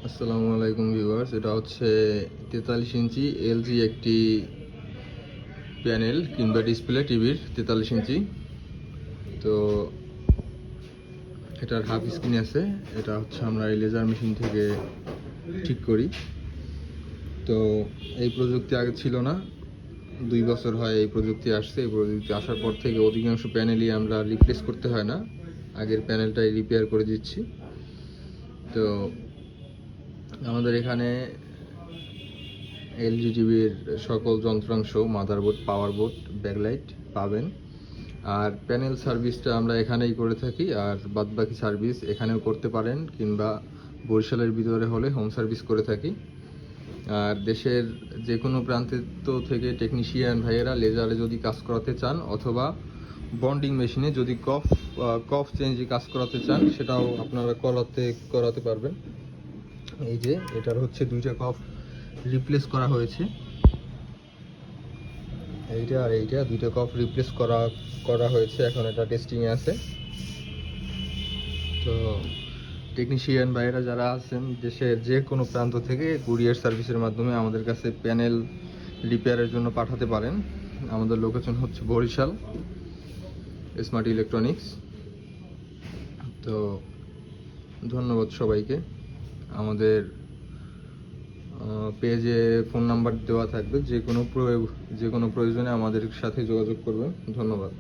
আসসালামু আলাইকুম ভিউয়ার্স, এটা হচ্ছে 43 ইঞ্চি এলজি একটি প্যানেল কিংবা ডিসপ্লে টিভির 43 ইঞ্চি। তো এটার হাফ স্ক্রিন আছে। এটা হচ্ছে আমরা এই লেজার মেশিন থেকে ঠিক করি। তো এই প্রযুক্তি আগে ছিল না, 2 বছর হয় এই প্রযুক্তি আসছে। এই প্রযুক্তি আসার পর থেকে অধিকাংশ প্যানেলই আমরা রিপ্লেস করতে হয় না, আগের প্যানেলটাই রিপেয়ার করে দিচ্ছি। তো আমাদের এখানে এলজি টিভির সকল যন্ত্রাংশ, মাদারবোর্ড, পাওয়ার বোর্ড, ব্যাকলাইট পাবেন। আর প্যানেল সার্ভিসটা আমরা এখানেই করে থাকি, আর বাদবাকি সার্ভিস এখানেও করতে পারেন, কিংবা বরিশালের ভিতরে হলে হোম সার্ভিস করে থাকি। আর দেশের যে কোনো প্রান্তে থেকে টেকনিশিয়ান ভাইয়েরা লেজারে যদি কাজ করাতে চান, অথবা বন্ডিং মেশিনে যদি কফ চেঞ্জে কাজ করাতে চান, সেটাও আপনারা করাতে পারবেন। এই যে এটার হচ্ছে 2টা কফ রিপ্লেস করা হয়েছে, এইটা আর এইটা 2টা কফ রিপ্লেস করা হয়েছে। এখন এটা টেস্টিংয়ে আছে। তো টেকনিশিয়ান ভাইয়েরা যারা আছেন দেশের যে কোনো প্রান্ত থেকে কুরিয়ার সার্ভিসের মাধ্যমে আমাদের কাছে প্যানেল রিপেয়ারের জন্য পাঠাতে পারেন। আমাদের লোকেশন হচ্ছে বরিশাল, স্মার্ট ইলেকট্রনিক্স। তো ধন্যবাদ সবাইকে। আমাদের পেজে ফোন নাম্বার দেওয়া থাকবে, যে কোনো প্রয়োজনে আমাদের সাথে যোগাযোগ করবেন। ধন্যবাদ।